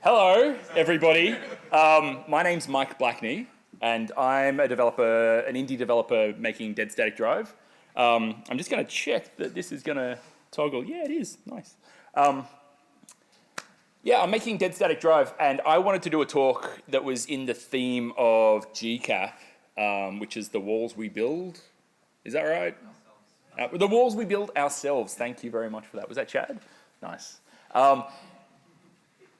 Hello, everybody. My name's Mike Blackney, and I'm a developer, an indie developer making Dead Static Drive. I'm just going to check that this is going to toggle. Yeah, it is. Nice. Yeah, I'm making Dead Static Drive, and I wanted to do a talk that was in the theme of GCAP, which is the walls we build. Is that right? The walls we build ourselves. Thank you very much for that. Was that Chad? Nice.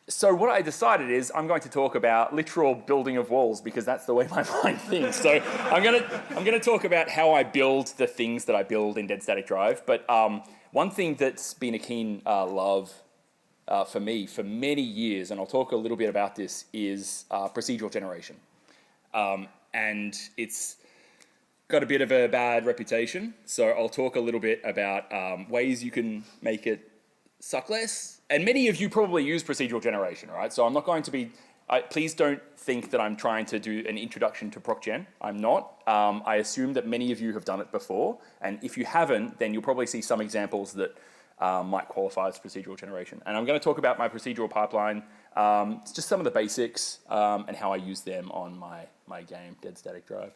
So what I decided is I'm going to talk about literal building of walls because that's the way my mind thinks. So I'm gonna talk about how I build the things that I build in Dead Static Drive. But one thing that's been a keen love for me for many years, and I'll talk a little bit about this, is procedural generation. And it's got a bit of a bad reputation. So I'll talk a little bit about ways you can make it suck less. And many of you probably use procedural generation, right? So I'm not going to be, please don't think that I'm trying to do an introduction to proc gen. I'm not. I assume that many of you have done it before. And if you haven't, then you'll probably see some examples that might qualify as procedural generation. And I'm going to talk about my procedural pipeline, just some of the basics, and how I use them on my game, Dead Static Drive.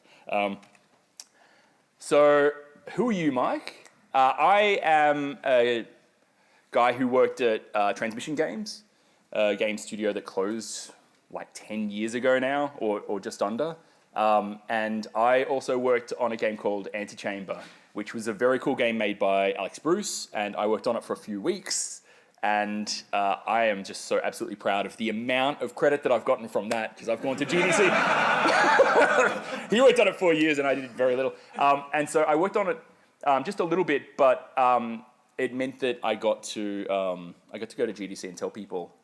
So who are you, Mike? I am a guy who worked at Transmission Games, a game studio that closed like 10 years ago now, or just under. And I also worked on a game called Antechamber, which was a very cool game made by Alex Bruce, and I worked on it for a few weeks. And I am just so absolutely proud of the amount of credit that I've gotten from that, because I've gone to GDC. He worked on it 4 years and I did very little. And so I worked on it just a little bit, but it meant that I got to go to GDC and tell people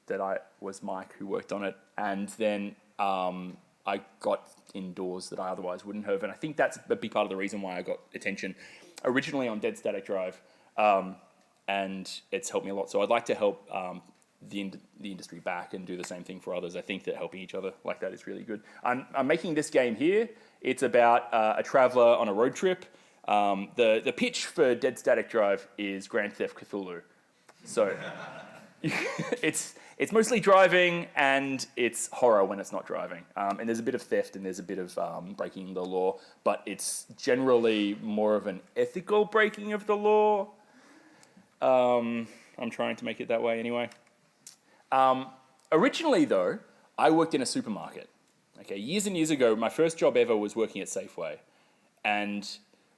that I was Mike who worked on it, and then I got indoors that I otherwise wouldn't have, and I think that's a big part of the reason why I got attention originally on Dead Static Drive, and it's helped me a lot. So I'd like to help the industry back and do the same thing for others. I think that helping each other like that is really good. I'm making this game here. It's about a traveller on a road trip. The pitch for Dead Static Drive is Grand Theft Cthulhu. So it's mostly driving and it's horror when it's not driving. And there's a bit of theft and there's a bit of breaking the law, but it's generally more of an ethical breaking of the law. I'm trying to make it that way anyway. Originally though, I worked in a supermarket. Okay, years and years ago, my first job ever was working at Safeway. And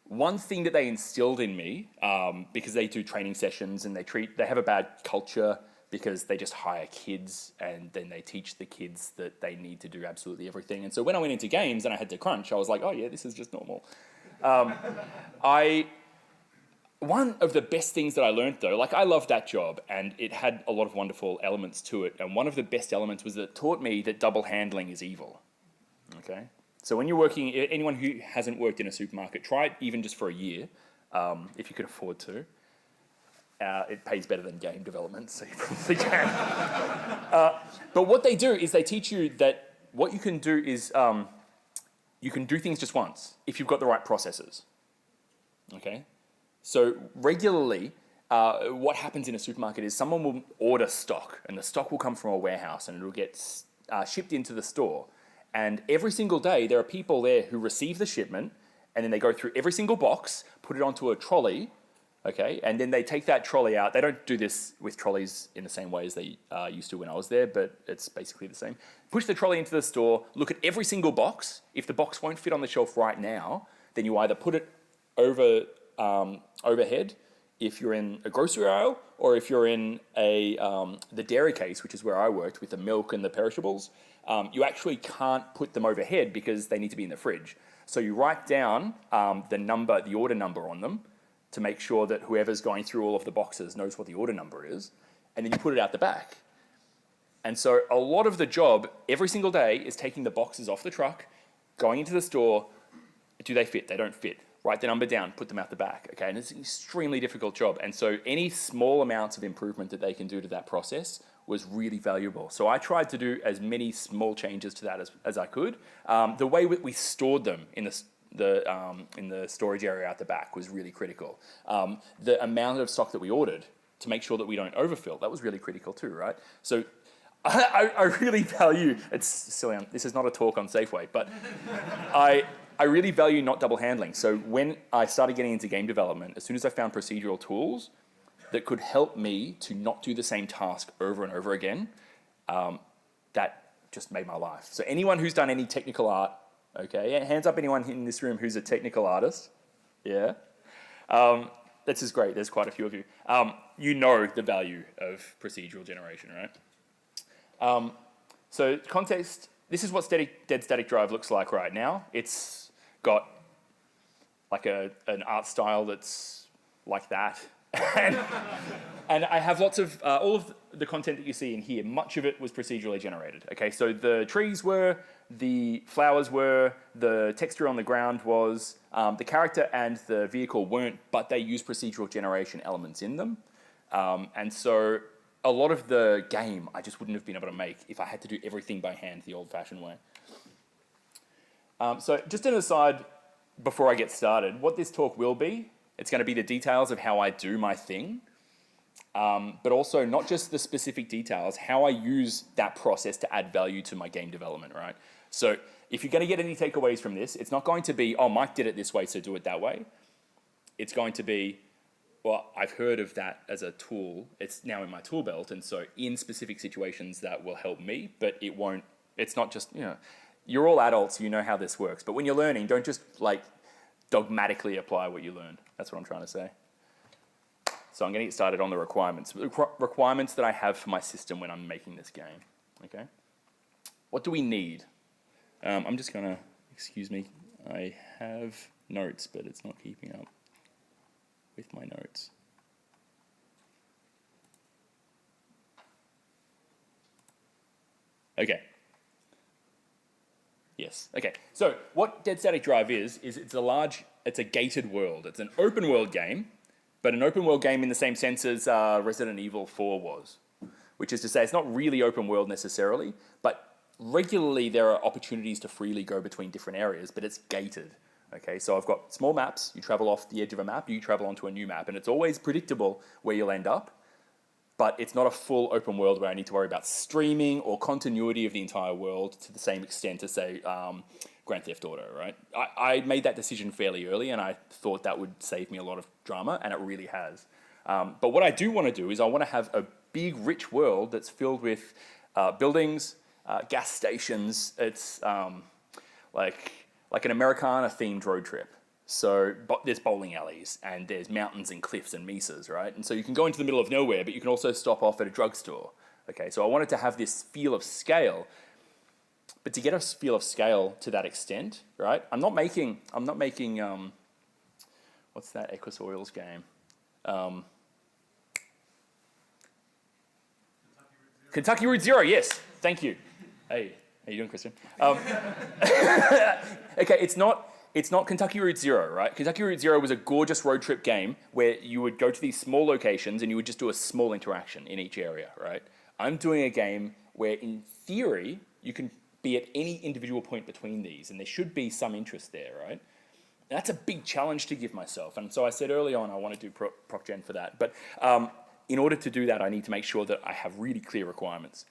one thing that they instilled in me, because they do training sessions and they have a bad culture because they just hire kids and then they teach the kids that they need to do absolutely everything. And so when I went into games and I had to crunch, I was like, oh yeah, this is just normal. One of the best things that I learned though, like I loved that job and it had a lot of wonderful elements to it. And one of the best elements was that it taught me that double handling is evil, okay? So when you're working, anyone who hasn't worked in a supermarket, try it even just for a year, if you can afford to. It pays better than game development, so you probably can. But what they do is they teach you that what you can do is you can do things just once if you've got the right processes. Okay? So regularly, what happens in a supermarket is someone will order stock, and the stock will come from a warehouse, and it'll get shipped into the store. And every single day, there are people there who receive the shipment, and then they go through every single box, put it onto a trolley, okay, and then they take that trolley out. They don't do this with trolleys in the same way as they used to when I was there, but it's basically the same. Push the trolley into the store, look at every single box. If the box won't fit on the shelf right now, then you either put it overhead if you're in a grocery aisle, or if you're in the dairy case, which is where I worked with the milk and the perishables, you actually can't put them overhead because they need to be in the fridge. So you write down the order number on them to make sure that whoever's going through all of the boxes knows what the order number is, and then you put it out the back. And so a lot of the job every single day is taking the boxes off the truck, going into the store. Do they fit? They don't fit. Write the number down, put them out the back, okay? And it's an extremely difficult job. And so any small amounts of improvement that they can do to that process was really valuable. So I tried to do as many small changes to that as I could. The way we stored them in the storage area out the back was really critical. The amount of stock that we ordered to make sure that we don't overfill, that was really critical too, right? So I really value, it's silly, this is not a talk on Safeway, but I really value not double handling. So when I started getting into game development, as soon as I found procedural tools that could help me to not do the same task over and over again, that just made my life. So anyone who's done any technical art, okay, hands up anyone in this room who's a technical artist, yeah? This is great, there's quite a few of you. You know the value of procedural generation, right? So context, this is what dead static drive looks like right now. It's got like an art style that's like that. and I have lots of, all of the content that you see in here, much of it was procedurally generated. Okay, so the trees were, the flowers were, the texture on the ground was, the character and the vehicle weren't, but they used procedural generation elements in them. And so a lot of the game I just wouldn't have been able to make if I had to do everything by hand the old-fashioned way. So just an aside before I get started, what this talk will be, it's going to be the details of how I do my thing, but also not just the specific details, how I use that process to add value to my game development, right? So if you're going to get any takeaways from this, it's not going to be, oh, Mike did it this way, so do it that way. It's going to be, well, I've heard of that as a tool. It's now in my tool belt, and so in specific situations that will help me, but it won't, it's not just, you know, you're all adults, you know how this works, but when you're learning, don't just like dogmatically apply what you learn. That's what I'm trying to say. So I'm going to get started on the requirements. Requirements that I have for my system when I'm making this game, okay? What do we need? I'm just going to, excuse me, I have notes, but it's not keeping up with my notes. Okay. Yes, okay. So what Dead Static Drive is it's a gated world. It's an open world game, but an open world game in the same sense as Resident Evil 4 was, which is to say it's not really open world necessarily, but regularly there are opportunities to freely go between different areas, but it's gated. Okay, so I've got small maps, you travel off the edge of a map, you travel onto a new map, and it's always predictable where you'll end up, but it's not a full open world where I need to worry about streaming or continuity of the entire world to the same extent as, say, Grand Theft Auto, right? I made that decision fairly early, and I thought that would save me a lot of drama, and it really has. But what I do want to do is I want to have a big, rich world that's filled with buildings, gas stations. It's like an Americana-themed road trip. So there's bowling alleys, and there's mountains and cliffs and mesas, right? And so you can go into the middle of nowhere, but you can also stop off at a drugstore. Okay, so I wanted to have this feel of scale, but to get a feel of scale to that extent, right? I'm not making what's that Equus Oils game? Kentucky Route Zero, yes, thank you. Hey, how you doing, Christian? Okay, it's not Kentucky Route Zero, right? Kentucky Route Zero was a gorgeous road trip game where you would go to these small locations and you would just do a small interaction in each area, right? I'm doing a game where, in theory, you can be at any individual point between these, and there should be some interest there, right? And that's a big challenge to give myself, and so I said early on I want to do proc gen for that. But in order to do that, I need to make sure that I have really clear requirements.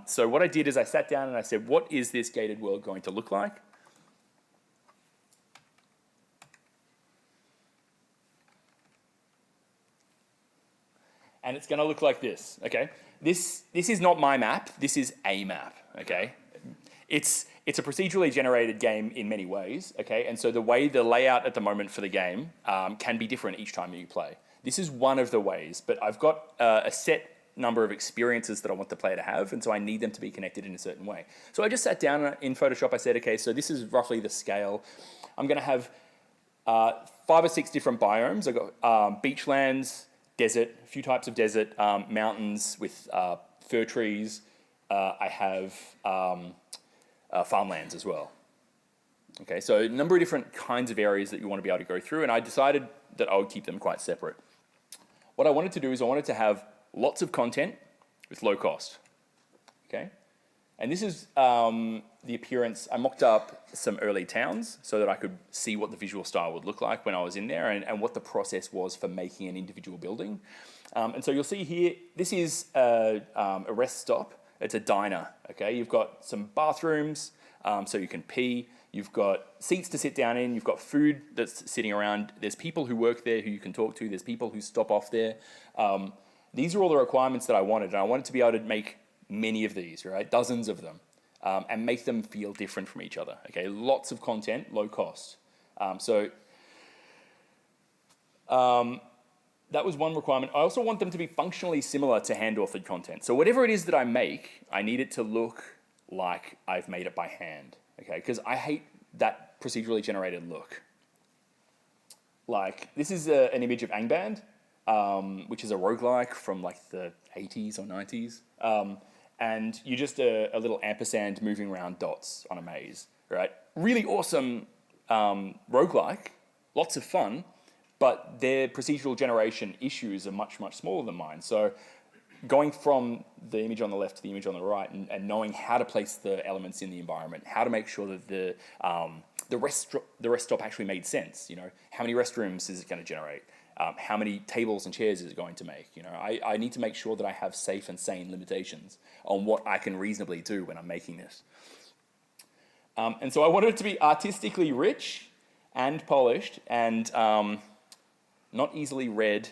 So what I did is I sat down and I said, what is this gated world going to look like? And it's going to look like this, okay? This is not my map, this is a map, okay? It's a procedurally generated game in many ways, okay? And so the way the layout at the moment for the game can be different each time you play. This is one of the ways, but I've got a set number of experiences that I want the player to have, and so I need them to be connected in a certain way. So I just sat down in Photoshop, I said, okay, so this is roughly the scale. I'm going to have 5 or 6 different biomes. I've got beachlands, desert, a few types of desert, mountains with fir trees. I have farmlands as well. Okay, so a number of different kinds of areas that you want to be able to go through, and I decided that I would keep them quite separate. What I wanted to do is I wanted to have lots of content with low cost. Okay, and this is the appearance. I mocked up some early towns so that I could see what the visual style would look like when I was in there, and what the process was for making an individual building. And so you'll see here, this is a rest stop. It's a diner, okay? You've got some bathrooms so you can pee. You've got seats to sit down in. You've got food that's sitting around. There's people who work there who you can talk to. There's people who stop off there. These are all the requirements that I wanted. And I wanted to be able to make many of these, right? Dozens of them. And make them feel different from each other, okay? Lots of content, low cost. That was one requirement. I also want them to be functionally similar to hand-authored content. So whatever it is that I make, I need it to look like I've made it by hand, okay? Because I hate that procedurally generated look. Like, this is an image of Angband, which is a roguelike from like the 80s or 90s. And you're just a little ampersand moving around dots on a maze, right? Really awesome roguelike, lots of fun, but their procedural generation issues are much, much smaller than mine. So going from the image on the left to the image on the right and knowing how to place the elements in the environment, how to make sure that the rest stop actually made sense. You know, how many restrooms is it going to generate? How many tables and chairs is it going to make? You know, I need to make sure that I have safe and sane limitations on what I can reasonably do when I'm making this. And so I wanted it to be artistically rich and polished and not easily read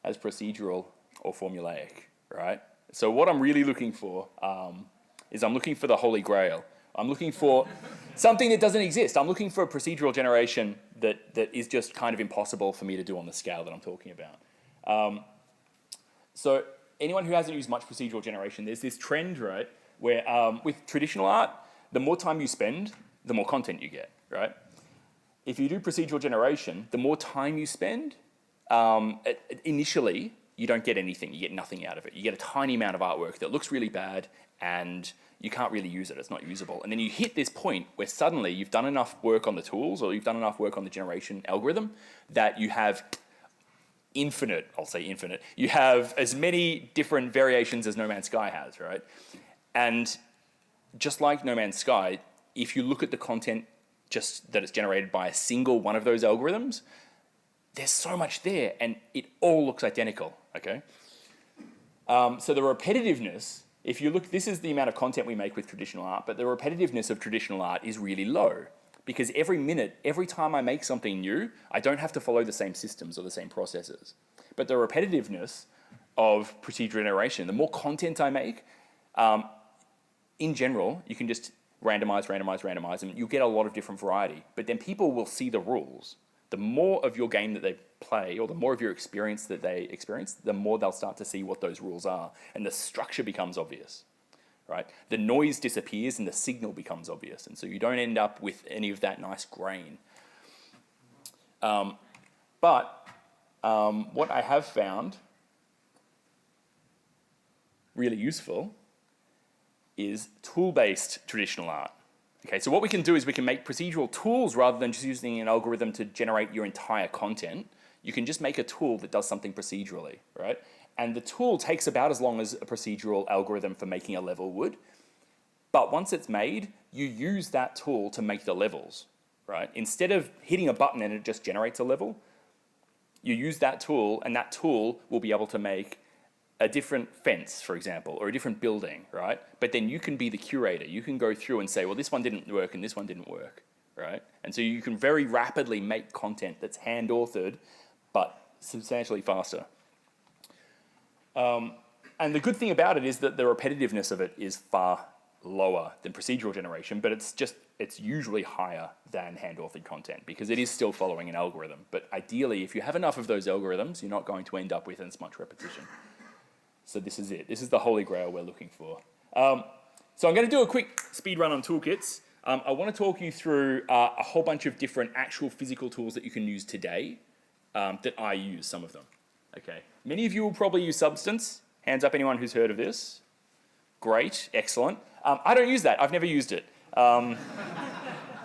as procedural or formulaic, right? So what I'm really looking for is I'm looking for the Holy Grail. I'm looking for something that doesn't exist. I'm looking for a procedural generation that is just kind of impossible for me to do on the scale that I'm talking about. So anyone who hasn't used much procedural generation, there's this trend, right, where with traditional art, the more time you spend, the more content you get, right? If you do procedural generation, the more time you spend, initially, you don't get anything. You get nothing out of it. You get a tiny amount of artwork that looks really bad and you can't really use it. It's not usable. And then you hit this point where suddenly you've done enough work on the tools or you've done enough work on the generation algorithm that you have infinite, I'll say infinite, you have as many different variations as No Man's Sky has, right? And just like No Man's Sky, if you look at the content just that it's generated by a single one of those algorithms, there's so much there and it all looks identical, okay? So the repetitiveness, if you look, this is the amount of content we make with traditional art, but the repetitiveness of traditional art is really low because every minute, every time I make something new, I don't have to follow the same systems or the same processes. But the repetitiveness of procedural generation, the more content I make, in general, you can just randomize, and you'll get a lot of different variety. But then people will see the rules. The more of your game that they play, or the more of your experience that they experience, the more they'll start to see what those rules are. And the structure becomes obvious, right? The noise disappears and the signal becomes obvious. And so you don't end up with any of that nice grain. But what I have found really useful is tool-based traditional art. Okay, so what we can do is we can make procedural tools rather than just using an algorithm to generate your entire content. You can just make a tool that does something procedurally, right? And the tool takes about as long as a procedural algorithm for making a level would. But once it's made, you use that tool to make the levels, right? Instead of hitting a button and it just generates a level, you use that tool and that tool will be able to make a different fence, for example, or a different building, right? But then you can be the curator. You can go through and say, well, this one didn't work and this one didn't work, right? And so you can very rapidly make content that's hand-authored, but substantially faster. And the good thing about it is that the repetitiveness of it is far lower than procedural generation, but it's usually higher than hand-authored content because it is still following an algorithm. But ideally, if you have enough of those algorithms, you're not going to end up with as much repetition. So this is it. This is the holy grail we're looking for. So I'm going to do a quick speed run on toolkits. I want to talk you through a whole bunch of different actual physical tools that you can use today that I use, some of them. Okay. Many of you will probably use Substance. Hands up anyone who's heard of this. Great. Excellent. I don't use that. I've never used it.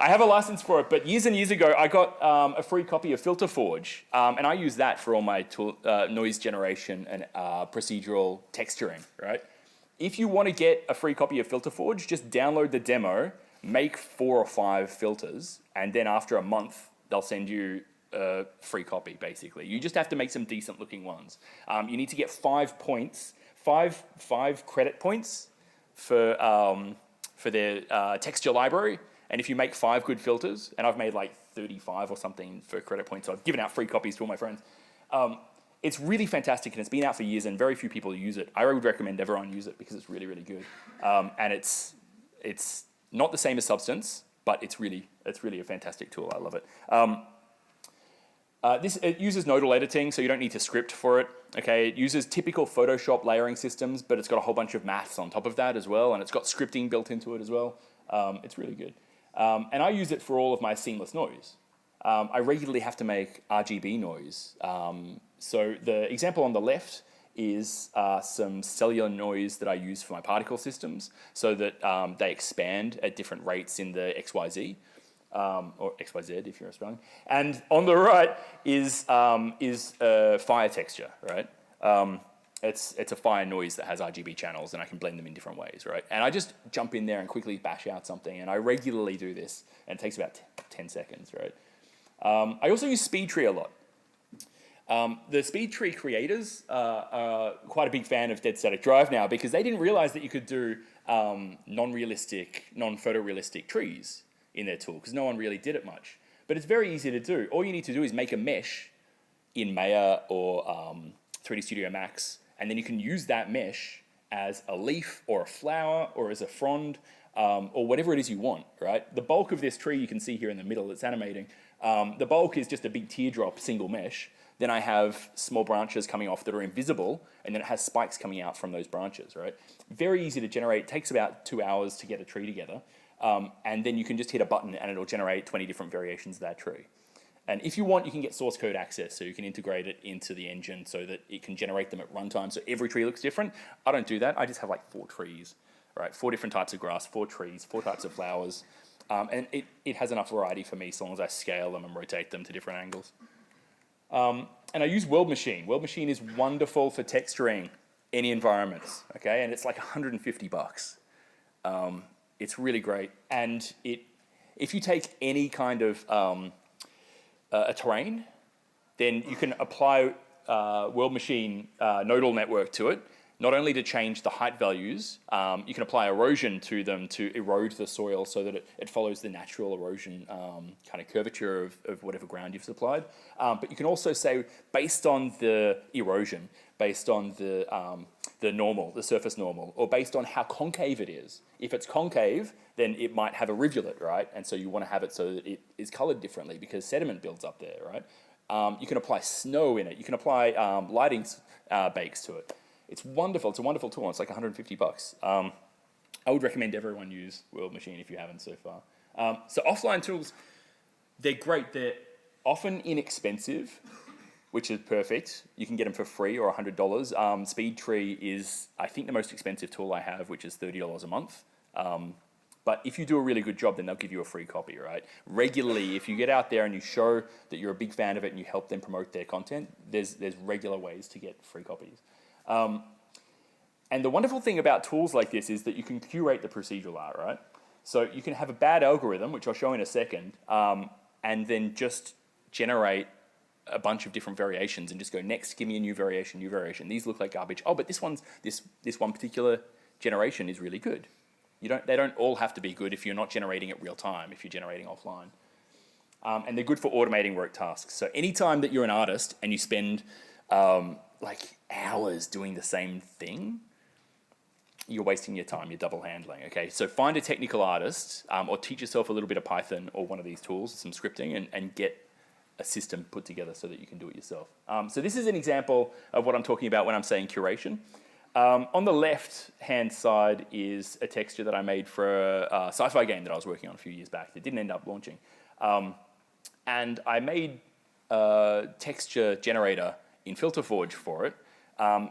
I have a license for it, but years and years ago, I got a free copy of FilterForge, and I use that for all my noise generation and procedural texturing, right? If you want to get a free copy of FilterForge, just download the demo, make 4 or 5 filters, and then after a month, they'll send you a free copy, basically. You just have to make some decent-looking ones. You need to get 5 points, five credit points for their texture library. And if you make 5 good filters, and I've made like 35 or something for credit points, so I've given out free copies to all my friends. It's really fantastic, and it's been out for years, and very few people use it. I would recommend everyone use it because it's really, really good. And it's not the same as Substance, but it's really a fantastic tool. I love it. It uses nodal editing, so you don't need to script for it. Okay, it uses typical Photoshop layering systems, but it's got a whole bunch of maths on top of that as well, and it's got scripting built into it as well. It's really good. And I use it for all of my seamless noise. I regularly have to make RGB noise. So the example on the left is some cellular noise that I use for my particle systems so that they expand at different rates in the XYZ. Or XYZ if you're spelling. And on the right is fire texture, right? It's a fire noise that has RGB channels, and I can blend them in different ways, right? And I just jump in there and quickly bash out something, and I regularly do this, and it takes about 10 seconds, right? I also use SpeedTree a lot. The SpeedTree creators are quite a big fan of Dead Static Drive now because they didn't realize that you could do non-realistic, non-photorealistic trees in their tool because no one really did it much. But it's very easy to do. All you need to do is make a mesh in Maya or 3D Studio Max, and then you can use that mesh as a leaf or a flower or as a frond or whatever it is you want, right? The bulk of this tree you can see here in the middle, it's animating. The bulk is just a big teardrop single mesh. Then I have small branches coming off that are invisible, and then it has spikes coming out from those branches, right? Very easy to generate. It takes about 2 hours to get a tree together. And then you can just hit a button and it'll generate 20 different variations of that tree. And if you want, you can get source code access, so you can integrate it into the engine so that it can generate them at runtime, so every tree looks different. I don't do that. I just have like 4 trees, right? 4 different types of grass, 4 trees, 4 types of flowers. And it has enough variety for me, so long as I scale them and rotate them to different angles. And I use World Machine. World Machine is wonderful for texturing any environments, okay? And it's like $150. It's really great. And if you take any kind of a terrain, then you can apply World Machine nodal network to it, not only to change the height values, you can apply erosion to them to erode the soil so that it follows the natural erosion kind of curvature of whatever ground you've supplied. But you can also say, based on the erosion, based on the normal, the surface normal, or based on how concave it is. If it's concave, then it might have a rivulet, right? And so you want to have it so that it is colored differently because sediment builds up there, right? You can apply snow in it. You can apply lighting bakes to it. It's wonderful. It's a wonderful tool. It's like $150. I would recommend everyone use World Machine if you haven't so far. So offline tools, they're great. They're often inexpensive, which is perfect. You can get them for free or $100. SpeedTree is, I think, the most expensive tool I have, which is $30 a month. But if you do a really good job, then they'll give you a free copy, right? Regularly, if you get out there and you show that you're a big fan of it and you help them promote their content, there's regular ways to get free copies. And the wonderful thing about tools like this is that you can curate the procedural art, right? So you can have a bad algorithm, which I'll show in a second, and then just generate a bunch of different variations and just go, next, give me a new variation, new variation. These look like garbage. Oh, but this one particular generation is really good. They don't all have to be good if you're not generating it real time, if you're generating offline. And they're good for automating work tasks. So anytime that you're an artist and you spend like hours doing the same thing, you're wasting your time, you're double handling, okay? So find a technical artist or teach yourself a little bit of Python or one of these tools, some scripting, and get a system put together so that you can do it yourself. So this is an example of what I'm talking about when I'm saying curation. On the left-hand side is a texture that I made for a sci-fi game that I was working on a few years back that didn't end up launching. And I made a texture generator in FilterForge for it,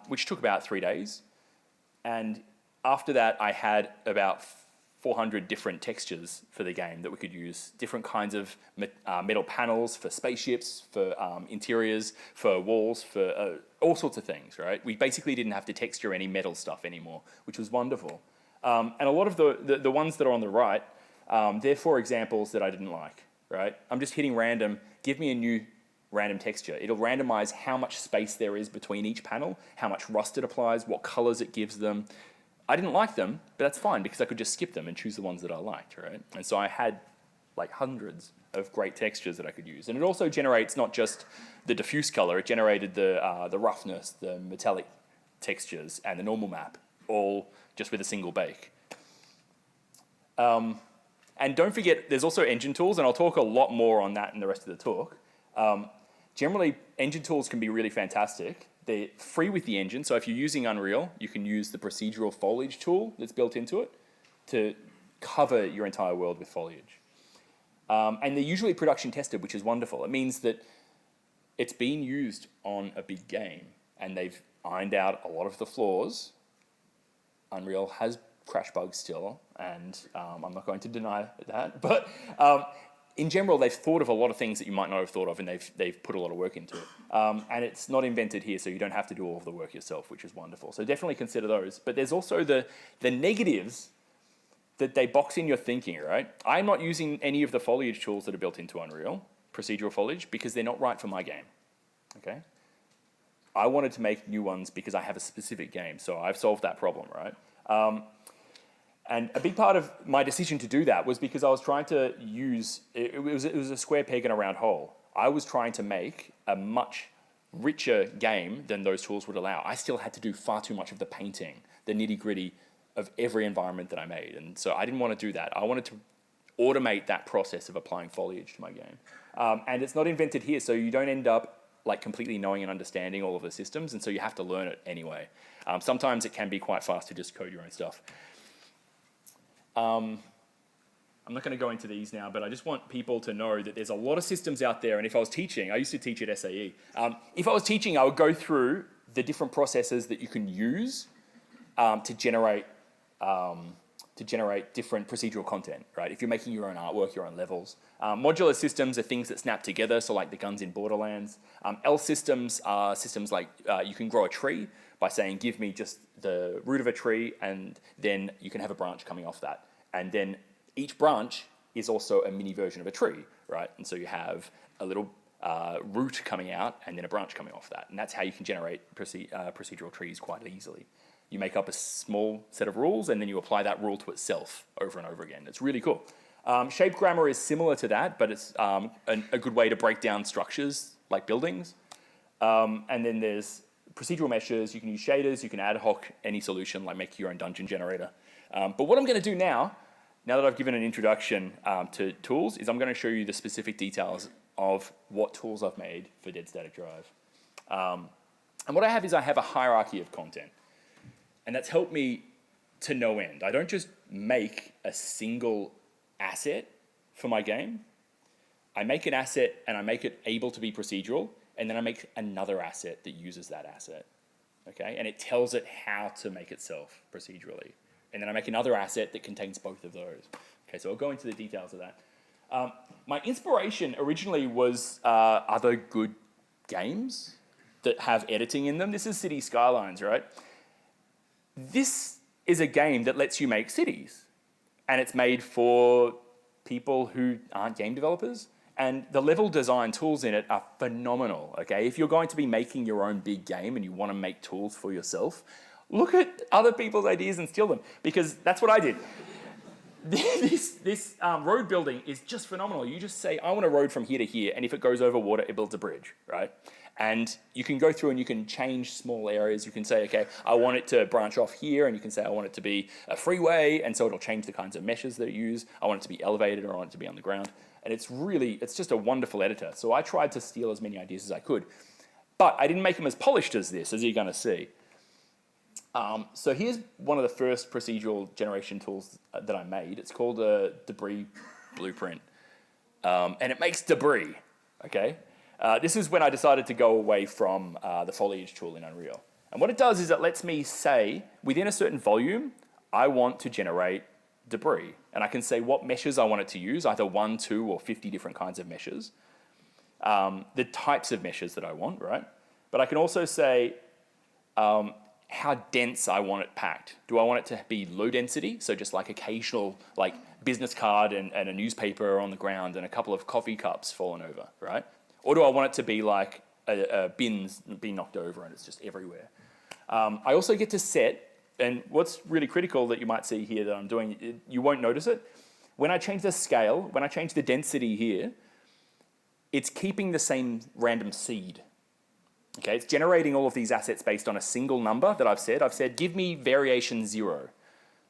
which took about 3 days. And after that, I had about 400 different textures for the game that we could use. Different kinds of metal panels for spaceships, for interiors, for walls, for all sorts of things, right? We basically didn't have to texture any metal stuff anymore, which was wonderful. And a lot of the ones that are on the right, they're 4 examples that I didn't like, right? I'm just hitting random, give me a new random texture. It'll randomize how much space there is between each panel, how much rust it applies, what colors it gives them, I didn't like them, but that's fine because I could just skip them and choose the ones that I liked, right? And so I had like hundreds of great textures that I could use. And it also generates not just the diffuse color, it generated the roughness, the metallic textures, and the normal map, all just with a single bake. And don't forget, there's also engine tools, and I'll talk a lot more on that in the rest of the talk. Generally, engine tools can be really fantastic. They're free with the engine, so if you're using Unreal, you can use the procedural foliage tool that's built into it to cover your entire world with foliage. And they're usually production tested, which is wonderful. It means that it's been used on a big game, and they've ironed out a lot of the flaws. Unreal has crash bugs still, and I'm not going to deny that, but in general, they've thought of a lot of things that you might not have thought of, and they've put a lot of work into it. And it's not invented here, so you don't have to do all of the work yourself, which is wonderful. So definitely consider those. But there's also the negatives that they box in your thinking, right? I'm not using any of the foliage tools that are built into Unreal, procedural foliage, because they're not right for my game, okay? I wanted to make new ones because I have a specific game, so I've solved that problem, right? And a big part of my decision to do that was because I was trying to use, it was a square peg in a round hole. I was trying to make a much richer game than those tools would allow. I still had to do far too much of the painting, the nitty-gritty of every environment that I made. And so I didn't want to do that. I wanted to automate that process of applying foliage to my game. And it's not invented here, so you don't end up like completely knowing and understanding all of the systems, and so you have to learn it anyway. Sometimes it can be quite fast to just code your own stuff. I'm not going to go into these now, but I just want people to know that there's a lot of systems out there, and if I was teaching, I used to teach at SAE. If I was teaching, I would go through the different processes that you can use to generate different procedural content, right? If you're making your own artwork, your own levels. Modular systems are things that snap together, so like the guns in Borderlands. L systems are systems like you can grow a tree by saying, give me just the root of a tree, and then you can have a branch coming off that. And then each branch is also a mini version of a tree, right? And so you have a little root coming out and then a branch coming off that. And that's how you can generate procedural trees quite easily. You make up a small set of rules and then you apply that rule to itself over and over again. It's really cool. Shape grammar is similar to that, but it's a good way to break down structures like buildings. And then there's procedural meshes. You can use shaders. You can ad hoc any solution, like make your own dungeon generator. But what I'm going to do now that I've given an introduction to tools, is I'm going to show you the specific details of what tools I've made for Dead Static Drive. And what I have is I have a hierarchy of content. And that's helped me to no end. I don't just make a single asset for my game. I make an asset and I make it able to be procedural, and then I make another asset that uses that asset, okay? And it tells it how to make itself procedurally. And then I make another asset that contains both of those. Okay, so I'll go into the details of that. My inspiration originally was other good games that have editing in them. This is City Skylines, right? This is a game that lets you make cities, and it's made for people who aren't game developers, and the level design tools in it are phenomenal, okay? If you're going to be making your own big game and you want to make tools for yourself, look at other people's ideas and steal them, because that's what I did. This road building is just phenomenal. You just say, I want a road from here to here, and if it goes over water, it builds a bridge, right? And you can go through and you can change small areas. You can say, okay, I want it to branch off here, and you can say, I want it to be a freeway, and so it'll change the kinds of meshes that it use. I want it to be elevated, or I want it to be on the ground. And it's just a wonderful editor. So I tried to steal as many ideas as I could. But I didn't make them as polished as this, as you're going to see. So here's one of the first procedural generation tools that I made. It's called a debris blueprint. And it makes debris, okay? This is when I decided to go away from the foliage tool in Unreal. And what it does is it lets me say, within a certain volume, I want to generate debris. And I can say what meshes I want it to use, either 1, 2, or 50 different kinds of meshes. The types of meshes that I want, right? But I can also say how dense I want it packed. Do I want it to be low density? So just like occasional like business card and a newspaper on the ground and a couple of coffee cups fallen over, right? Or do I want it to be like a bins being knocked over and it's just everywhere? I also get to set And what's really critical that you might see here that I'm doing, you won't notice it. When I change the scale, when I change the density here, it's keeping the same random seed. Okay, it's generating all of these assets based on a single number that I've said. I've said, give me variation 0,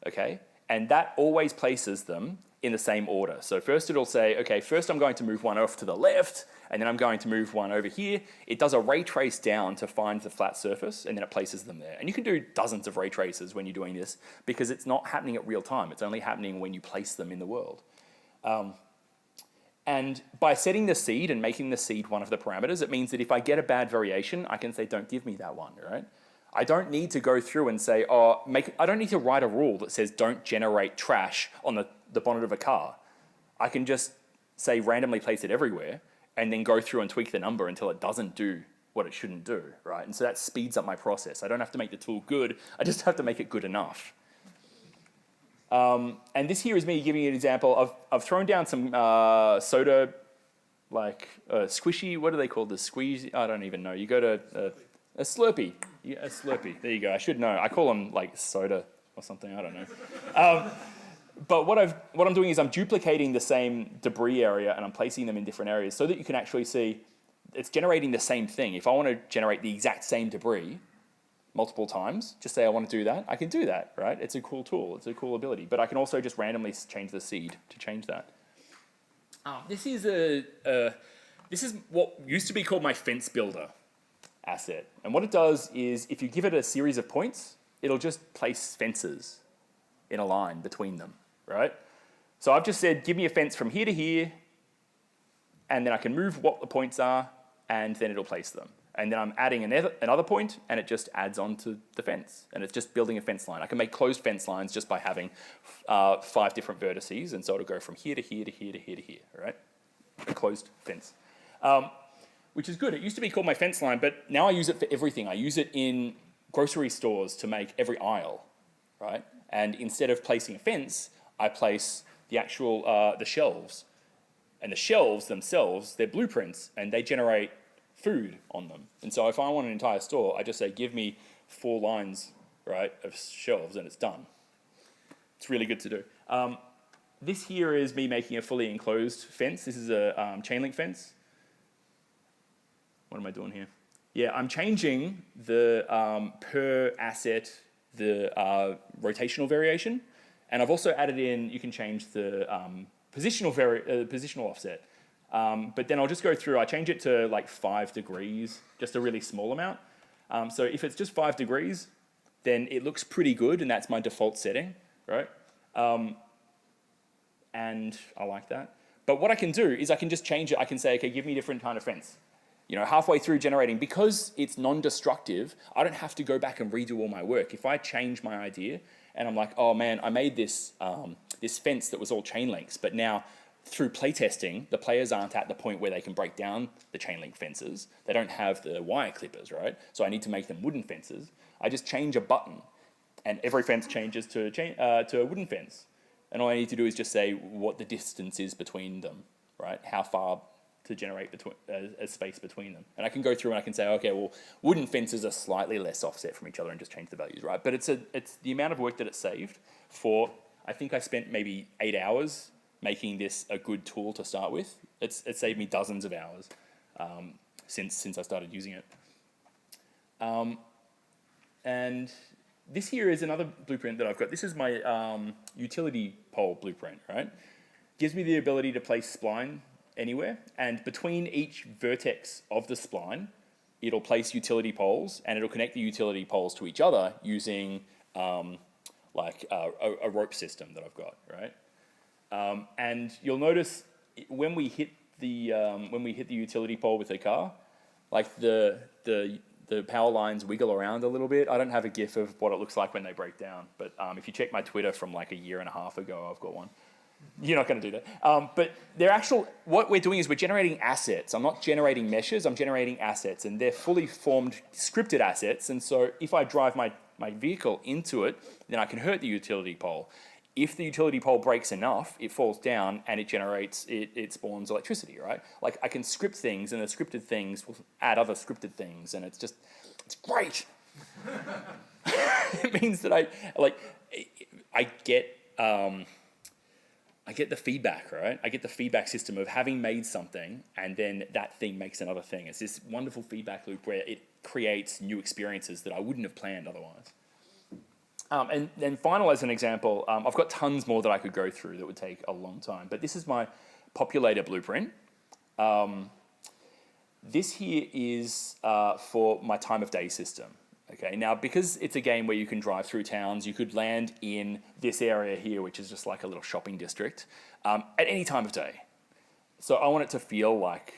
okay? And that always places them in the same order. So first it'll say, okay, first I'm going to move one off to the left, and then I'm going to move one over here. It does a ray trace down to find the flat surface, and then it places them there. And you can do dozens of ray traces when you're doing this, because it's not happening at real time. It's only happening when you place them in the world. And by setting the seed and making the seed one of the parameters, it means that if I get a bad variation, I can say, don't give me that one, right? I don't need to go through and say, I don't need to write a rule that says don't generate trash on the bonnet of a car. I can just say randomly place it everywhere and then go through and tweak the number until it doesn't do what it shouldn't do, right? And so that speeds up my process. I don't have to make the tool good, I just have to make it good enough. And this here is me giving you an example. I've thrown down some soda, like squishy, what do they call this? Squeeze? I don't even know. You go to a Slurpee. Yeah, a Slurpee. There you go. I should know. I call them like soda or something. I don't know. But what I'm doing is I'm duplicating the same debris area and I'm placing them in different areas so that you can actually see it's generating the same thing. If I want to generate the exact same debris multiple times, just say I want to do that, I can do that, right? It's a cool tool, it's a cool ability. But I can also just randomly change the seed to change that. This is what used to be called my fence builder asset. And what it does is if you give it a series of points, it'll just place fences in a line between them, right? So I've just said, give me a fence from here to here, and then I can move what the points are, and then it'll place them. And then I'm adding another point, and it just adds on to the fence. And it's just building a fence line. I can make closed fence lines just by having 5 different vertices, and so it'll go from here to here to here to here to here, right? A closed fence. Which is good. It used to be called my fence line, but now I use it for everything. I use it in grocery stores to make every aisle, right? And instead of placing a fence, I place the actual, the shelves. And the shelves themselves, they're blueprints, and they generate food on them. And so if I want an entire store, I just say, give me 4 lines, right, of shelves, and it's done. It's really good to do. This here is me making a fully enclosed fence. This is a chain link fence. What am I doing here? Yeah, I'm changing the per asset, the rotational variation. And I've also added in, you can change the positional offset. But then I'll just go through, I change it to like 5 degrees, just a really small amount. So if it's just 5 degrees, then it looks pretty good, and that's my default setting, right? And I like that. But what I can do is I can just change it. I can say, okay, give me a different kind of fence. You know, halfway through generating, because it's non-destructive, I don't have to go back and redo all my work. If I change my idea and I'm like, oh man, I made this, this fence that was all chain links, but now through playtesting, the players aren't at the point where they can break down the chain link fences. They don't have the wire clippers, right? So I need to make them wooden fences. I just change a button and every fence changes to a wooden fence. And all I need to do is just say what the distance is between them, right? How far to generate a space between them. And I can go through and I can say, okay, well, wooden fences are slightly less offset from each other and just change the values, right? But it's the amount of work that it saved for, I think I spent maybe 8 hours making this a good tool to start with. It saved me dozens of hours since I started using it. And this here is another blueprint that I've got. This is my utility pole blueprint, right? Gives me the ability to place spline anywhere, and between each vertex of the spline, it'll place utility poles, and it'll connect the utility poles to each other using like a rope system that I've got, right? And you'll notice when we hit the utility pole with a car, like the power lines wiggle around a little bit. I don't have a GIF of what it looks like when they break down, but if you check my Twitter from like 1.5 years ago, I've got one. You're not going to do that. But what we're doing is we're generating assets. I'm not generating meshes, I'm generating assets, and they're fully formed scripted assets. And so if I drive my vehicle into it, then I can hurt the utility pole. If the utility pole breaks enough, it falls down and it spawns electricity, right? Like I can script things, and the scripted things will add other scripted things, and it's great. it means that I get the feedback, right? I get the feedback system of having made something, and then that thing makes another thing. It's this wonderful feedback loop where it creates new experiences that I wouldn't have planned otherwise. And then final as an example, I've got tons more that I could go through that would take a long time, but this is my populator blueprint. This here is for my time of day system. Okay, now because it's a game where you can drive through towns, you could land in this area here, which is just like a little shopping district, at any time of day. So I want it to feel like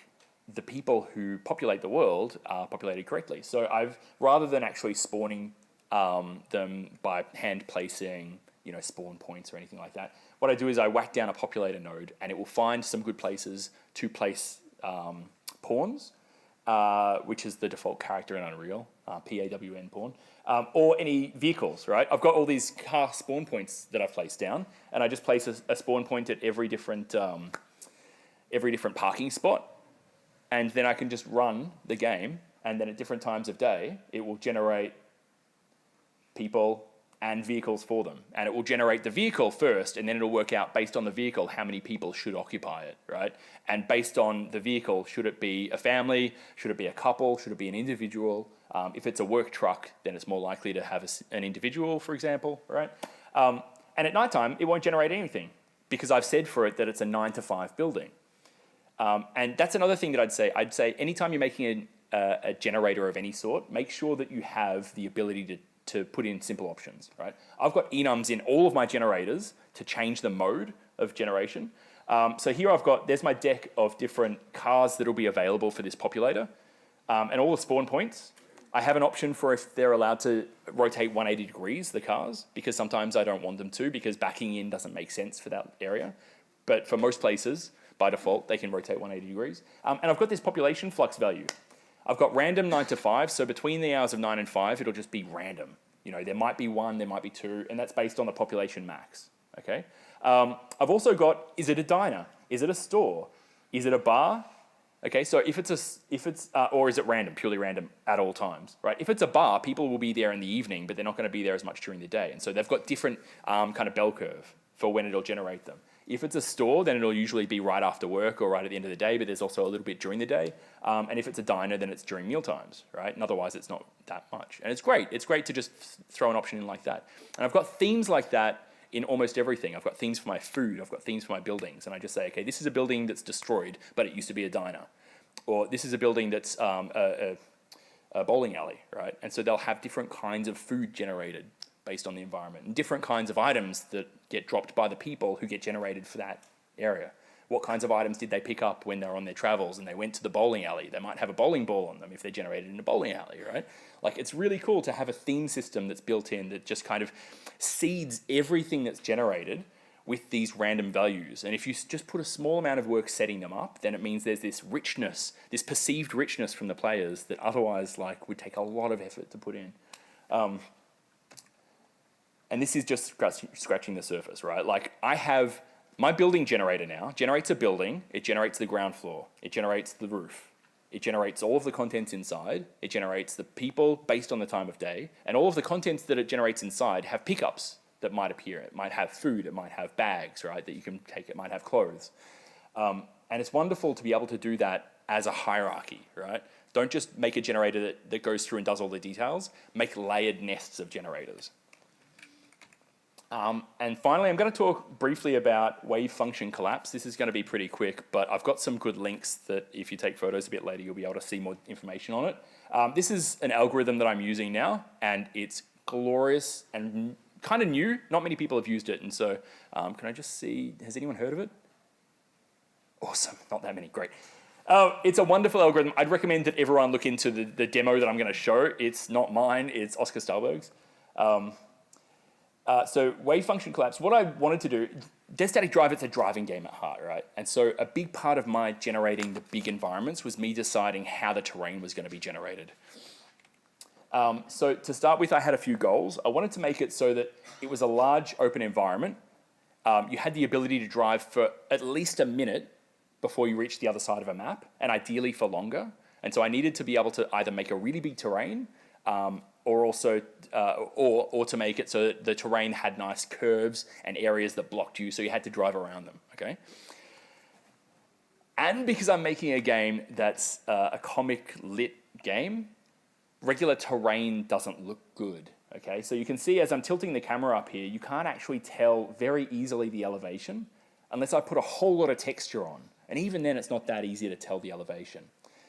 the people who populate the world are populated correctly. So rather than actually spawning them by hand placing, spawn points or anything like that, what I do is I whack down a populator node, and it will find some good places to place pawns, which is the default character in Unreal, PAWN pawn, or any vehicles, right? I've got all these car spawn points that I've placed down, and I just place a spawn point at every different parking spot, and then I can just run the game, and then at different times of day, it will generate people and vehicles for them. And it will generate the vehicle first, and then it'll work out based on the vehicle how many people should occupy it, right? And based on the vehicle, should it be a family? Should it be a couple? Should it be an individual? If it's a work truck, then it's more likely to have an individual, for example, right? And at nighttime, it won't generate anything because I've said for it that it's a 9 to 5 building. And that's another thing that I'd say. I'd say anytime you're making a generator of any sort, make sure that you have the ability to put in simple options, right? I've got enums in all of my generators to change the mode of generation. So here there's my deck of different cars that will be available for this populator, and all the spawn points. I have an option for if they're allowed to rotate 180 degrees, the cars, because sometimes I don't want them to, because backing in doesn't make sense for that area. But for most places, by default, they can rotate 180 degrees. And I've got this population flux value. I've got random 9 to 5, so between the hours of 9 and 5, it'll just be random. There might be 1, there might be 2, and that's based on the population max, okay? I've also got, is it a diner? Is it a store? Is it a bar? Okay, so or is it random, purely random at all times, right? If it's a bar, people will be there in the evening, but they're not going to be there as much during the day. And so they've got different kind of bell curve for when it'll generate them. If it's a store, then it'll usually be right after work or right at the end of the day, but there's also a little bit during the day. And if it's a diner, then it's during meal times, right? And otherwise, it's not that much. And it's great. It's great to just throw an option in like that. And I've got themes like that in almost everything. I've got themes for my food. I've got themes for my buildings. And I just say, okay, this is a building that's destroyed, but it used to be a diner. Or this is a building that's a bowling alley, right? And so they'll have different kinds of food generated based on the environment, and different kinds of items that get dropped by the people who get generated for that area. What kinds of items did they pick up when they were on their travels and they went to the bowling alley? They might have a bowling ball on them if they're generated in a bowling alley, right? Like, it's really cool to have a theme system that's built in that just kind of seeds everything that's generated with these random values. And if you just put a small amount of work setting them up, then it means there's this richness, this perceived richness from the players that otherwise would take a lot of effort to put in. And this is just scratching the surface, right? Like, I have my building generator now generates a building, it generates the ground floor, it generates the roof, it generates all of the contents inside, it generates the people based on the time of day, and all of the contents that it generates inside have pickups that might appear. It might have food, it might have bags, right, that you can take, it might have clothes. And it's wonderful to be able to do that as a hierarchy, right? Don't just make a generator that goes through and does all the details, make layered nests of generators. And finally, I'm going to talk briefly about Wavefunction collapse. This is going to be pretty quick, but I've got some good links that if you take photos a bit later, you'll be able to see more information on it. This is an algorithm that I'm using now, and it's glorious and kind of new. Not many people have used it, and so can I just see, has anyone heard of it? Awesome, not that many, great. It's a wonderful algorithm. I'd recommend that everyone look into the demo that I'm going to show. It's not mine, it's Oscar Stallberg's. So Wavefunction collapse, what I wanted to do, Dead Static Drive, it's a driving game at heart, right? And so a big part of my generating the big environments was me deciding how the terrain was going to be generated. So to start with, I had a few goals. I wanted to make it so that it was a large open environment. You had the ability to drive for at least a minute before you reached the other side of a map, and ideally for longer. And so I needed to be able to either make a really big terrain or also or to make it so that the terrain had nice curves and areas that blocked you, so you had to drive around them. Okay. And because I'm making a game that's a comic lit game, regular terrain doesn't look good. Okay, so you can see as I'm tilting the camera up here, you can't actually tell very easily the elevation unless I put a whole lot of texture on. And even then, it's not that easy to tell the elevation.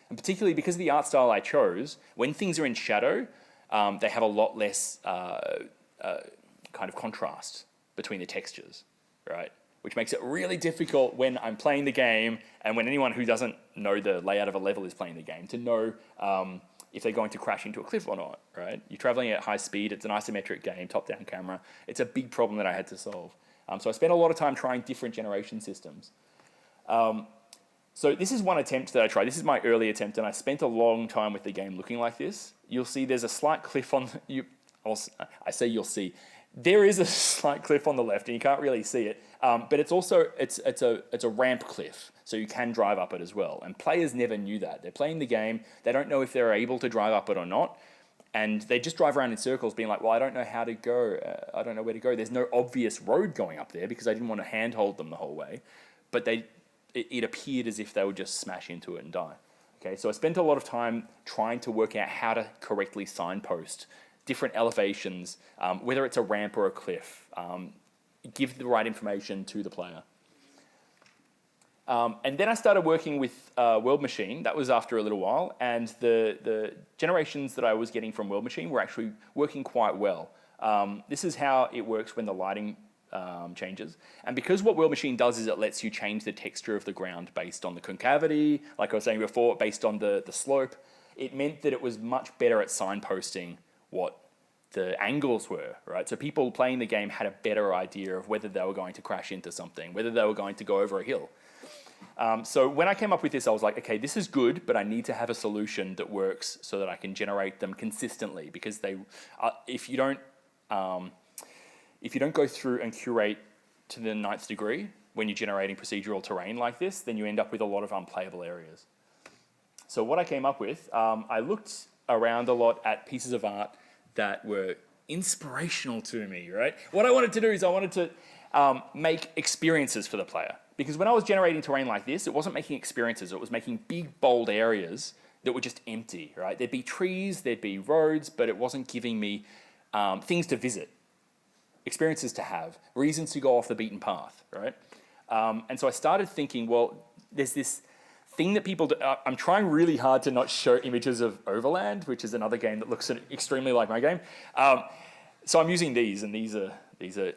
And particularly because of the art style I chose, when things are in shadow, they have a lot less kind of contrast between the textures, right? Which makes it really difficult when I'm playing the game and when anyone who doesn't know the layout of a level is playing the game to know if they're going to crash into a cliff or not, right? You're traveling at high speed, it's an isometric game, top-down camera. It's a big problem that I had to solve. So I spent a lot of time trying different generation systems. So this is one attempt that I tried. This is my early attempt, and I spent a long time with the game looking like this. You'll see there's a slight cliff on... I say you'll see. There is a slight cliff on the left, and you can't really see it. But it's also it's a ramp cliff, so you can drive up it as well. And players never knew that. They're playing the game. They don't know if they're able to drive up it or not, and they just drive around in circles, being like, "Well, I don't know how to go. I don't know where to go." There's no obvious road going up there because I didn't want to handhold them the whole way. But it appeared as if they would just smash into it and die. Okay, so I spent a lot of time trying to work out how to correctly signpost different elevations, whether it's a ramp or a cliff, give the right information to the player. And then I started working with World Machine. That was after a little while, and the generations that I was getting from World Machine were actually working quite well. This is how it works when the lighting changes. And because what World Machine does is it lets you change the texture of the ground based on the concavity, like I was saying before, based on the slope, it meant that it was much better at signposting what the angles were, right? So people playing the game had a better idea of whether they were going to crash into something, whether they were going to go over a hill. So when I came up with this, I was like, okay, this is good, but I need to have a solution that works so that I can generate them consistently, because if you don't go through and curate to the 9th degree when you're generating procedural terrain like this, then you end up with a lot of unplayable areas. So what I came up with, I looked around a lot at pieces of art that were inspirational to me, right? What I wanted to do is I wanted to make experiences for the player. Because when I was generating terrain like this, it wasn't making experiences, it was making big, bold areas that were just empty, right? There'd be trees, there'd be roads, but it wasn't giving me things to visit, experiences to have, reasons to go off the beaten path, right? And so I started thinking, well, there's this thing that people do. I'm trying really hard to not show images of Overland, which is another game that looks extremely like my game. So I'm using these, and these are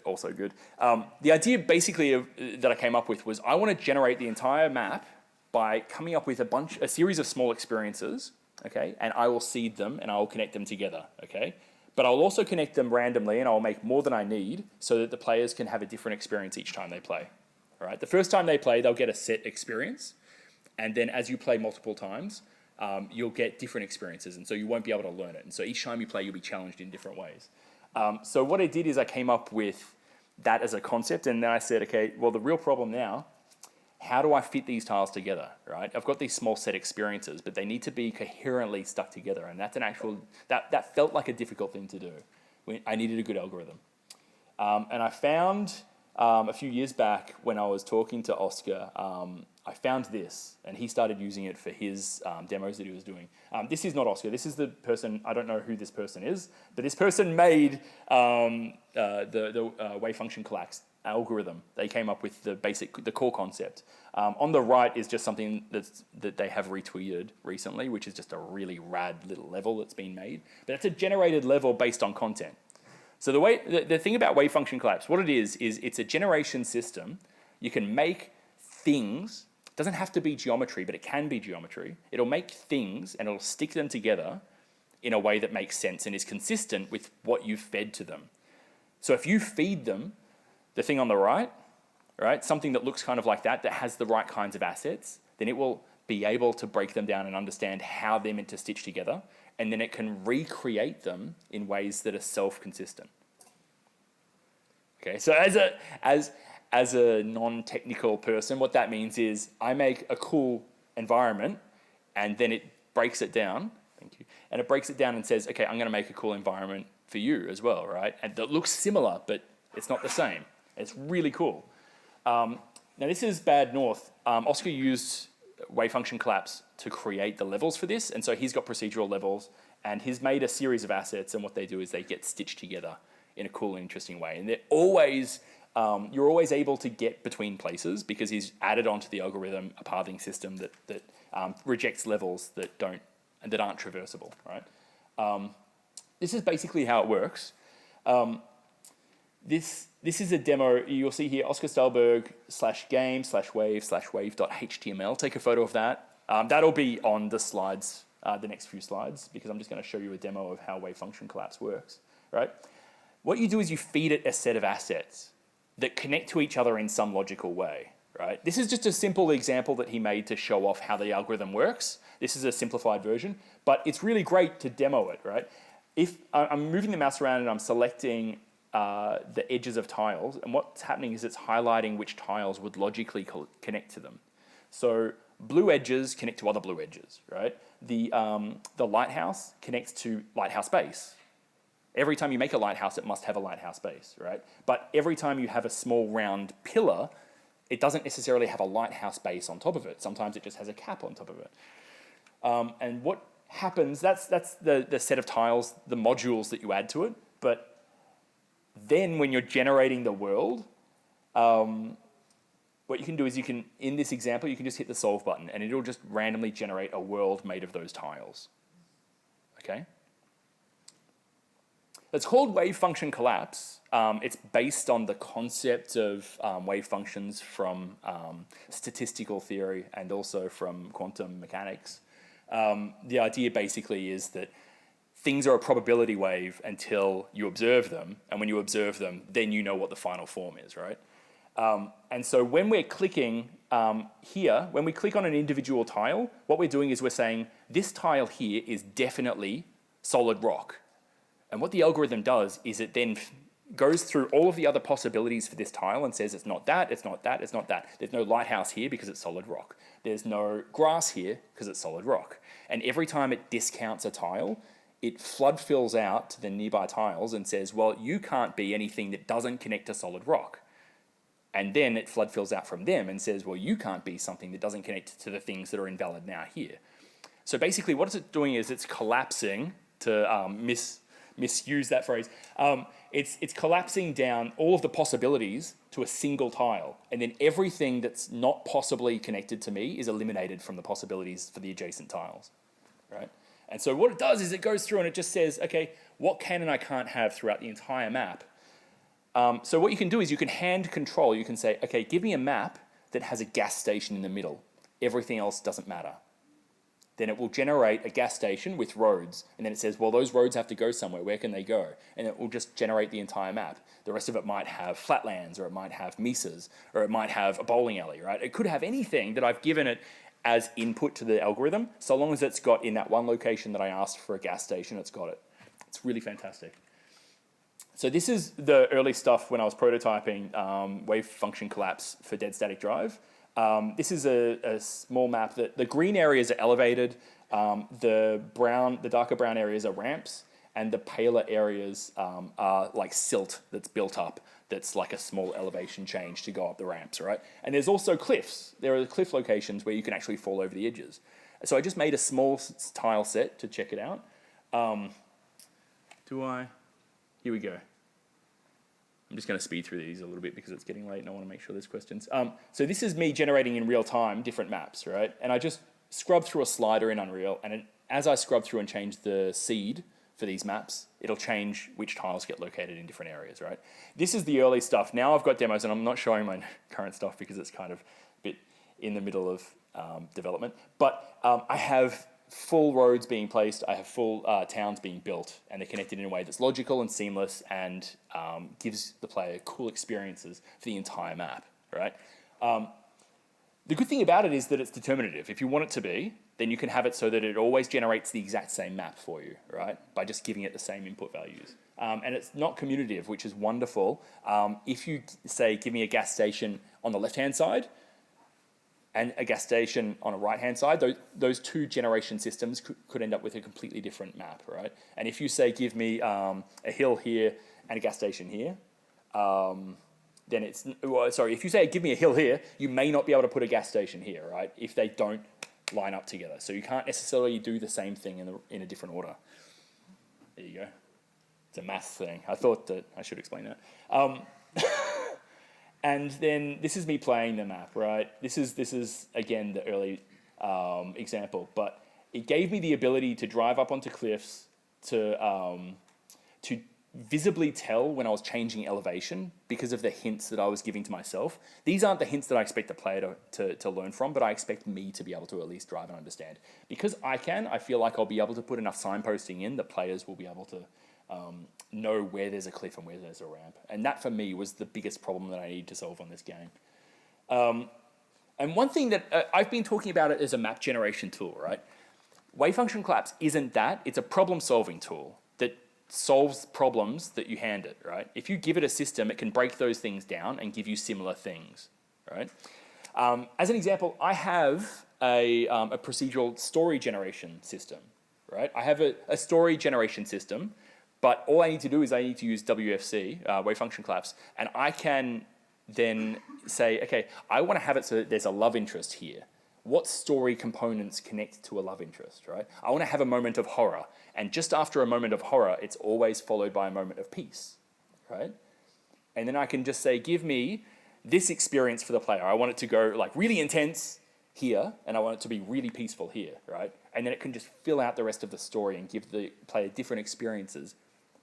also good. The idea basically that I came up with was I want to generate the entire map by coming up with a series of small experiences, okay? And I will seed them and I will connect them together, okay? But I'll also connect them randomly and I'll make more than I need so that the players can have a different experience each time they play, all right? The first time they play, they'll get a set experience. And then as you play multiple times, you'll get different experiences, and so you won't be able to learn it. And so each time you play, you'll be challenged in different ways. So what I did is I came up with that as a concept, and then I said, okay, well, the real problem now, how do I fit these tiles together, right? I've got these small set experiences, but they need to be coherently stuck together, and that's that felt like a difficult thing to do. I needed a good algorithm. And I found a few years back when I was talking to Oscar, I found this, and he started using it for his demos that he was doing. This is not Oscar. This is the person, I don't know who this person is, but this person made the Wavefunction collapse algorithm. They came up with the core concept. On the right is just something that they have retweeted recently, which is just a really rad little level that's been made. But it's a generated level based on content. So the thing about Wavefunction collapse, what it is it's a generation system. You can make things. It doesn't have to be geometry, but it can be geometry. It'll make things and it'll stick them together in a way that makes sense and is consistent with what you've fed to them. So if you feed them the thing on the right, something that looks kind of like that has the right kinds of assets, then it will be able to break them down and understand how they're meant to stitch together, and then it can recreate them in ways that are self-consistent. Okay, so as a non-technical person, what that means is I make a cool environment and then it breaks it down, thank you. And it breaks it down and says, okay, I'm going to make a cool environment for you as well, right? And that looks similar, but it's not the same. It's really cool. Now this is Bad North. Oscar used Wavefunction collapse to create the levels for this, and so he's got procedural levels, and he's made a series of assets, and what they do is they get stitched together in a cool and interesting way. And they're always, you're always able to get between places because he's added onto the algorithm a pathing system that rejects levels that aren't traversable, right? This is basically how it works. This is a demo. You'll see here, Oscar Stylberg /game/wave/wave.html. Take a photo of that. That'll be on the slides, the next few slides, because I'm just going to show you a demo of how Wavefunction collapse works, right? What you do is you feed it a set of assets that connect to each other in some logical way, right? This is just a simple example that he made to show off how the algorithm works. This is a simplified version, but it's really great to demo it, right? If I'm moving the mouse around and I'm selecting the edges of tiles, and what's happening is it's highlighting which tiles would logically connect to them. So blue edges connect to other blue edges, right? The lighthouse connects to lighthouse base. Every time you make a lighthouse, it must have a lighthouse base, right? But every time you have a small round pillar, it doesn't necessarily have a lighthouse base on top of it. Sometimes it just has a cap on top of it. And what happens, that's the set of tiles, the modules that you add to it, but then when you're generating the world, what you can do is in this example, you can just hit the solve button and it'll just randomly generate a world made of those tiles, okay? It's called Wavefunction collapse. It's based on the concept of wave functions from statistical theory and also from quantum mechanics. The idea basically is that things are a probability wave until you observe them, and when you observe them, then you know what the final form is, right? And so when we're clicking here, when we click on an individual tile, what we're doing is we're saying, this tile here is definitely solid rock. And what the algorithm does is it then goes through all of the other possibilities for this tile and says it's not that, it's not that, it's not that. There's no lighthouse here because it's solid rock. There's no grass here because it's solid rock. And every time it discounts a tile, it flood fills out to the nearby tiles and says, well, you can't be anything that doesn't connect to solid rock. And then it flood fills out from them and says, well, you can't be something that doesn't connect to the things that are invalid now here. So basically what it's doing is it's collapsing, to misuse that phrase, it's collapsing down all of the possibilities to a single tile. And then everything that's not possibly connected to me is eliminated from the possibilities for the adjacent tiles, right? And so what it does is it goes through and it just says, okay, what can and I can't have throughout the entire map. So what you can do is you can hand control. You can say, okay, give me a map that has a gas station in the middle. Everything else doesn't matter. Then it will generate a gas station with roads. And then it says, well, those roads have to go somewhere. Where can they go? And it will just generate the entire map. The rest of it might have flatlands, or it might have mesas, or it might have a bowling alley, right? It could have anything that I've given it as input to the algorithm. So long as it's got in that one location that I asked for a gas station, it's got it. It's really fantastic. So this is the early stuff when I was prototyping Wavefunction collapse for dead static drive. This is a small map that the green areas are elevated, the darker brown areas are ramps, and the paler areas are like silt that's built up. That's like a small elevation change to go up the ramps, right? And there's also cliffs. There are cliff locations where you can actually fall over the edges. So I just made a small tile set to check it out. Here we go. I'm just going to speed through these a little bit because it's getting late and I want to make sure there's questions. So this is me generating in real time different maps, right? And I just scrubbed through a slider in Unreal, and as I scrub through and change the seed for these maps, it'll change which tiles get located in different areas, right? This is the early stuff. Now I've got demos, and I'm not showing my current stuff because it's kind of a bit in the middle of development. But I have full roads being placed, I have full towns being built, and they're connected in a way that's logical and seamless and gives the player cool experiences for the entire map, right? The good thing about it is that it's determinative. If you want it to be, then you can have it so that it always generates the exact same map for you, right? By just giving it the same input values. And it's not commutative, which is wonderful. If you say, give me a gas station on the left-hand side, and a gas station on a right-hand side, those two generation systems could end up with a completely different map, right? And if you say, give me a hill here and a gas station here, then it's, well, sorry, if you say, give me a hill here, you may not be able to put a gas station here, right? If they don't line up together. So you can't necessarily do the same thing in a different order. There you go. It's a math thing. I thought that I should explain that. And then this is me playing the map, right? This is again, the early example, but it gave me the ability to drive up onto cliffs, to visibly tell when I was changing elevation because of the hints that I was giving to myself. These aren't the hints that I expect the player to learn from, but I expect me to be able to at least drive and understand. Because I feel like I'll be able to put enough signposting in that players will be able to know where there's a cliff and where there's a ramp. And that for me was the biggest problem that I needed to solve on this game. And one thing that I've been talking about it as a map generation tool, right? Wavefunction collapse isn't that. It's a problem solving tool that solves problems that you hand it, right? If you give it a system, it can break those things down and give you similar things, right? As an example, I have a procedural story generation system, right? I have a story generation system, but all I need to do is I need to use WFC, Wavefunction collapse, and I can then say, okay, I want to have it so that there's a love interest here. What story components connect to a love interest, right? I want to have a moment of horror, and just after a moment of horror, it's always followed by a moment of peace, right? And then I can just say, give me this experience for the player. I want it to go like really intense here, and I want it to be really peaceful here, right? And then it can just fill out the rest of the story and give the player different experiences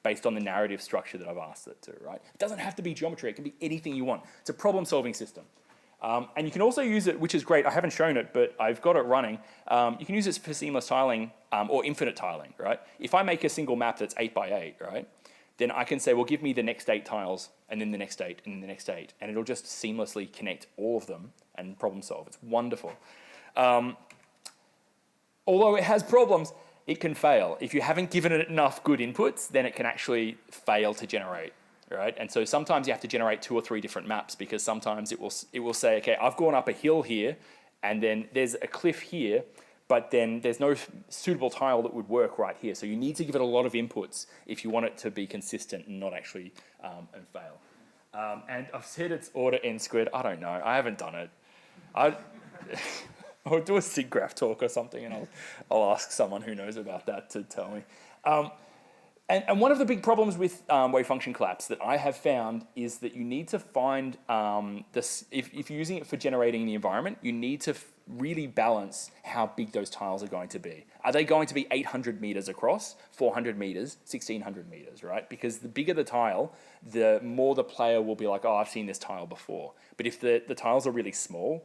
based on the narrative structure that I've asked it to, right? It doesn't have to be geometry. It can be anything you want. It's a problem-solving system. And you can also use it, which is great. I haven't shown it, but I've got it running. You can use it for seamless tiling or infinite tiling, right? If I make a single map that's 8 by 8, right, then I can say, well, give me the next 8 tiles, and then the next 8, and then the next 8, and it'll just seamlessly connect all of them and problem solve. It's wonderful. Although it has problems, it can fail. If you haven't given it enough good inputs, then it can actually fail to generate, right? And so sometimes you have to generate 2 or 3 different maps because sometimes it will say, okay, I've gone up a hill here, and then there's a cliff here, but then there's no suitable tile that would work right here. So you need to give it a lot of inputs if you want it to be consistent and not actually and fail. And I've said it's order n squared. I don't know. I haven't done it. I'll do a SIGGRAPH talk or something, and I'll ask someone who knows about that to tell me. And one of the big problems with wavefunction collapse that I have found is that you need to find this. If you're using it for generating the environment, you need to really balance how big those tiles are going to be. Are they going to be 800 meters across, 400 meters, 1600 meters, right? Because the bigger the tile, the more the player will be like, oh, I've seen this tile before. But if the tiles are really small,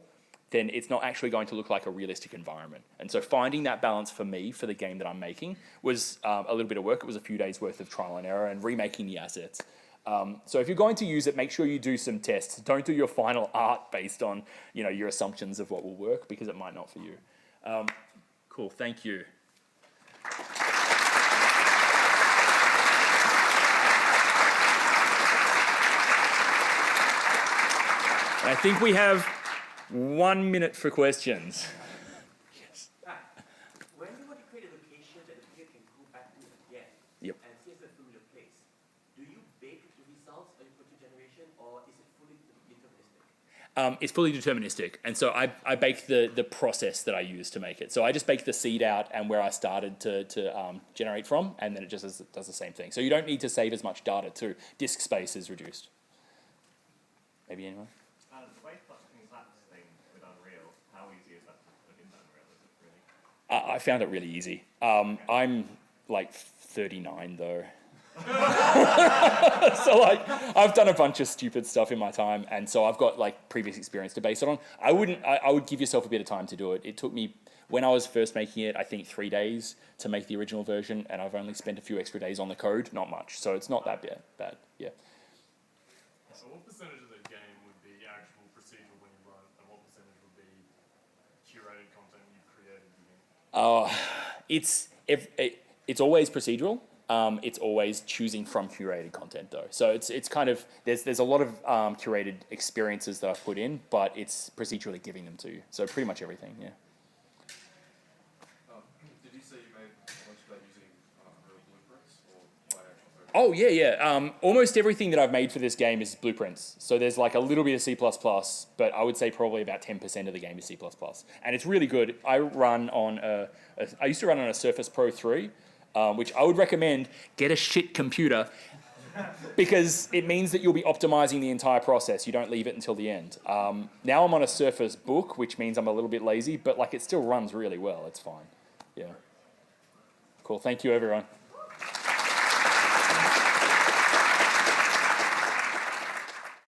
then it's not actually going to look like a realistic environment. And so finding that balance for me, for the game that I'm making, was a little bit of work. It was a few days worth of trial and error and remaking the assets. So if you're going to use it, make sure you do some tests. Don't do your final art based on your assumptions of what will work, because it might not for you. Cool, thank you. And I think we have 1 minute for questions. Yes. When you want to create a location that the player can go back to again, Yep. and see it's a familiar place, do you bake the results or you put to generation, or is it fully deterministic? It's fully deterministic, and so I bake the process that I use to make it. So I just bake the seed out and where I started to generate from, and then it just does the same thing. So you don't need to save as much data too. Disk space is reduced. Maybe anyone? I found it really easy. I'm like 39 though. So like I've done a bunch of stupid stuff in my time, and so I've got like previous experience to base it on. I would give yourself a bit of time to do it. It took me, when I was first making it, I think 3 days to make the original version, and I've only spent a few extra days on the code, not much. So it's not that bad. Yeah. So what percentage of the game would be actual procedural when you run it, and what percentage would be curated content you've created? It's always procedural, It's always choosing from curated content though. So it's kind of, there's a lot of curated experiences that I've put in, but it's procedurally giving them to you. So pretty much everything, yeah. Did you say you made most of that using real blueprints or by actual code? Oh yeah. Almost everything that I've made for this game is blueprints. So there's like a little bit of C++, but I would say probably about 10% of the game is C++. And it's really good. I used to run on a Surface Pro 3, which I would recommend get a shit computer because it means that you'll be optimizing the entire process. You don't leave it until the end. Now I'm on a Surface Book, which means I'm a little bit lazy, but like it still runs really well. It's fine. Yeah. Cool. Thank you, everyone.